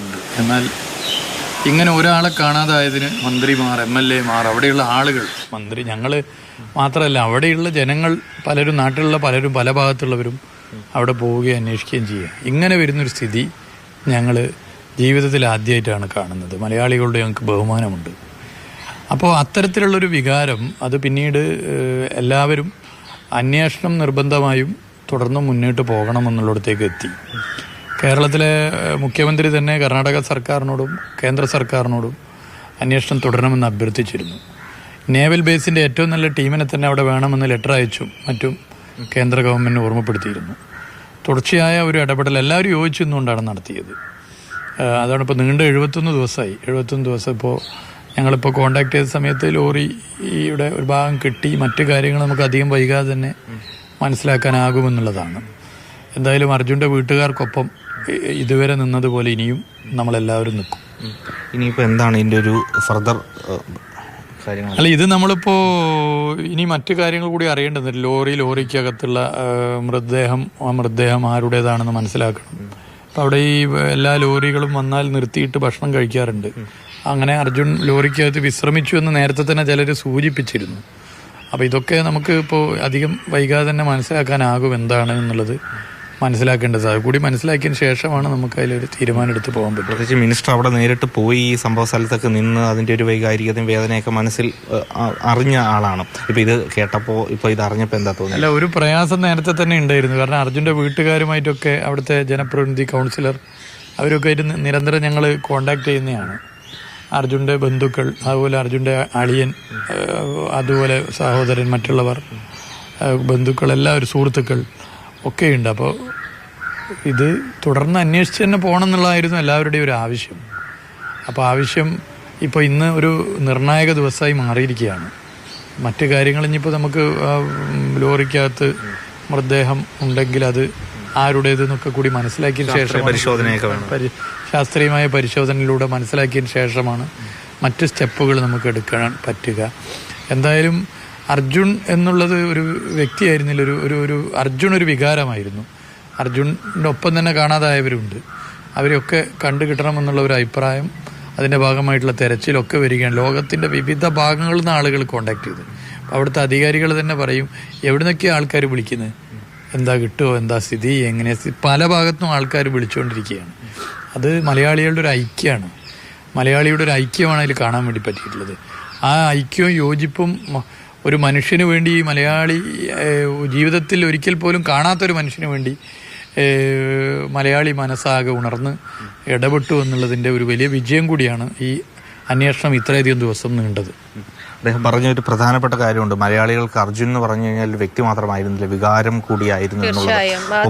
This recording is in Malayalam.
കാണാറുണ്ട്. എന്നാൽ ഇങ്ങനെ ഒരാളെ കാണാതായതിന് മന്ത്രിമാർ, MLA മാർ, അവിടെയുള്ള ആളുകൾ, മന്ത്രി ഞങ്ങൾ മാത്രമല്ല അവിടെയുള്ള ജനങ്ങൾ പലരും, നാട്ടിലുള്ള പലരും, പല ഭാഗത്തുള്ളവരും അവിടെ പോവുകയും അന്വേഷിക്കുകയും ചെയ്യുക. ഇങ്ങനെ വരുന്നൊരു സ്ഥിതി ഞങ്ങൾ ജീവിതത്തിൽ ആദ്യമായിട്ടാണ് കാണുന്നത്. മലയാളികളുടെ ഞങ്ങൾക്ക് ബഹുമാനമുണ്ട്. അപ്പോൾ അത്തരത്തിലുള്ളൊരു വികാരം അത് പിന്നീട് എല്ലാവരും അന്വേഷണം നിർബന്ധമായും തുടർന്ന് മുന്നോട്ട് പോകണമെന്നുള്ളിടത്തേക്ക് എത്തി. കേരളത്തിലെ മുഖ്യമന്ത്രി തന്നെ കർണാടക സർക്കാരിനോടും കേന്ദ്ര സർക്കാരിനോടും അന്വേഷണം തുടരണമെന്ന് അഭ്യർത്ഥിച്ചിരുന്നു. നേവൽ ബേസിൻ്റെ ഏറ്റവും നല്ല ടീമിനെ തന്നെ അവിടെ വേണമെന്ന് ലെറ്റർ അയച്ചും മറ്റും കേന്ദ്ര ഗവൺമെൻറ് ഓർമ്മപ്പെടുത്തിയിരുന്നു. തുടർച്ചയായ ഒരു ഇടപെടൽ എല്ലാവരും യോജിച്ചെന്നുകൊണ്ടാണ് നടത്തിയത്. അതാണ് ഇപ്പോൾ നീണ്ട 71 ദിവസമായി. 71 ദിവസം ഇപ്പോൾ ഞങ്ങളിപ്പോൾ കോണ്ടാക്ട് ചെയ്ത സമയത്ത് ലോറിയുടെ ഒരു ഭാഗം കിട്ടി. മറ്റു കാര്യങ്ങൾ നമുക്ക് അധികം വൈകാതെ തന്നെ മനസ്സിലാക്കാനാകുമെന്നുള്ളതാണ്. എന്തായാലും അർജുൻ്റെ വീട്ടുകാർക്കൊപ്പം ഇതുവരെ നിന്നതുപോലെ ഇനിയും നമ്മളെല്ലാവരും നിൽക്കും. ഇനിയിപ്പോൾ എന്താണ് ഇതിൻ്റെ ഒരു ഫർദർ കാര്യങ്ങൾ? അല്ല, ഇത് നമ്മളിപ്പോൾ ഇനി മറ്റു കാര്യങ്ങൾ കൂടി അറിയേണ്ടത്. ലോറിക്കകത്തുള്ള മൃതദേഹം ആരുടേതാണെന്ന് മനസ്സിലാക്കണം. അപ്പോൾ അവിടെ ഈ എല്ലാ ലോറികളും വന്നാൽ നിർത്തിയിട്ട് ഭക്ഷണം കഴിക്കാറുണ്ട്. അങ്ങനെ അർജുൻ ലോറിക്കകത്ത് വിശ്രമിച്ചു എന്ന് നേരത്തെ തന്നെ ചിലർ സൂചിപ്പിച്ചിരുന്നു. അപ്പോൾ ഇതൊക്കെ നമുക്ക് ഇപ്പോൾ അധികം വൈകാതെ തന്നെ മനസ്സിലാക്കാനാകും എന്താണ് എന്നുള്ളത് മനസ്സിലാക്കേണ്ടത്. അത് കൂടി മനസ്സിലാക്കിയതിന് ശേഷമാണ് നമുക്ക് അതിലൊരു തീരുമാനം എടുത്ത് പോകാൻ പറ്റും. പ്രത്യേകിച്ച് മിനിസ്റ്റർ അവിടെ നേരിട്ട് പോയി ഈ സംഭവ സ്ഥലത്തൊക്കെ നിന്ന് അതിൻ്റെ ഒരു വൈകാരികതയും വേദനയൊക്കെ മനസ്സിൽ അറിഞ്ഞ ആളാണ്. ഇപ്പോൾ ഇത് കേട്ടപ്പോൾ, ഇപ്പോൾ ഇത് അറിഞ്ഞപ്പോൾ എന്താ തോന്നുന്നത്? അല്ല, ഒരു പ്രയാസം നേരത്തെ തന്നെ ഉണ്ടായിരുന്നു. കാരണം അർജുൻ്റെ വീട്ടുകാരുമായിട്ടൊക്കെ അവിടുത്തെ ജനപ്രതിനിധി, കൗൺസിലർ, അവരൊക്കെ ആയിട്ട് നിരന്തരം ഞങ്ങൾ കോണ്ടാക്ട് ചെയ്യുന്നതാണ്. അർജുൻ്റെ ബന്ധുക്കൾ, അതുപോലെ അർജുൻ്റെ അളിയൻ, അതുപോലെ സഹോദരൻ, മറ്റുള്ളവർ, ബന്ധുക്കൾ, എല്ലാവരും, സുഹൃത്തുക്കൾ ഒക്കെയുണ്ട്. അപ്പോൾ ഇത് തുടർന്ന് അന്വേഷിച്ച് തന്നെ പോകണം എന്നുള്ളതായിരുന്നു എല്ലാവരുടെയും ഒരു ആവശ്യം. അപ്പോൾ ആവശ്യം ഇപ്പോൾ ഇന്ന് ഒരു നിർണായക ദിവസമായി മാറിയിരിക്കുകയാണ്. മറ്റു കാര്യങ്ങൾ ഇനിയിപ്പോൾ നമുക്ക് ലോറിക്കകത്ത് മൃതദേഹം ഉണ്ടെങ്കിൽ അത് ആരുടേതെന്നൊക്കെ കൂടി മനസ്സിലാക്കിയതിന് ശേഷം, ശാസ്ത്രീയമായ പരിശോധനയിലൂടെ മനസ്സിലാക്കിയതിന് ശേഷമാണ് മറ്റ് സ്റ്റെപ്പുകൾ നമുക്ക് എടുക്കാൻ പറ്റുക. എന്തായാലും അർജുൻ എന്നുള്ളത് ഒരു വ്യക്തിയായിരുന്നില്ല, ഒരു അർജുൻ ഒരു വികാരമായിരുന്നു. അർജുൻ്റെ ഒപ്പം തന്നെ കാണാതായവരുണ്ട്. അവരെയൊക്കെ കണ്ടു കിട്ടണമെന്നുള്ള ഒരു അഭിപ്രായം, അതിൻ്റെ ഭാഗമായിട്ടുള്ള തെരച്ചിലൊക്കെ വരികയാണ്. ലോകത്തിൻ്റെ വിവിധ ഭാഗങ്ങളിൽ നിന്ന് ആളുകൾ കോണ്ടാക്ട് ചെയ്ത്. അപ്പോൾ അവിടുത്തെ അധികാരികൾ തന്നെ പറയും എവിടെ നിന്നൊക്കെയാണ് ആൾക്കാർ വിളിക്കുന്നത്, എന്താ കിട്ടുമോ, എന്താ സ്ഥിതി, എങ്ങനെ, പല ഭാഗത്തുനിന്നും ആൾക്കാർ വിളിച്ചുകൊണ്ടിരിക്കുകയാണ്. അത് മലയാളികളുടെ ഒരു ഐക്യമാണ്. മലയാളിയുടെ ഒരു ഐക്യമാണ് അതിൽ കാണാൻ വേണ്ടി പറ്റിയിട്ടുള്ളത്. ആ ഐക്യവും യോജിപ്പും ഒരു മനുഷ്യന് വേണ്ടി, മലയാളി ജീവിതത്തിൽ ഒരിക്കൽ പോലും കാണാത്തൊരു മനുഷ്യന് വേണ്ടി മലയാളി മനസ്സാകെ ഉണർന്ന് ഇടപെട്ടു എന്നുള്ളതിൻ്റെ ഒരു വലിയ വിജയം കൂടിയാണ് ഈ അന്വേഷണം ഇത്രയധികം ദിവസം നീണ്ടത്. അദ്ദേഹം പറഞ്ഞ ഒരു പ്രധാനപ്പെട്ട കാര്യമുണ്ട്. മലയാളികൾക്ക് അർജുൻ എന്ന് പറഞ്ഞു കഴിഞ്ഞാൽ വ്യക്തി മാത്രമായിരുന്നില്ല, വികാരം കൂടിയായിരുന്നു എന്നുള്ളത്.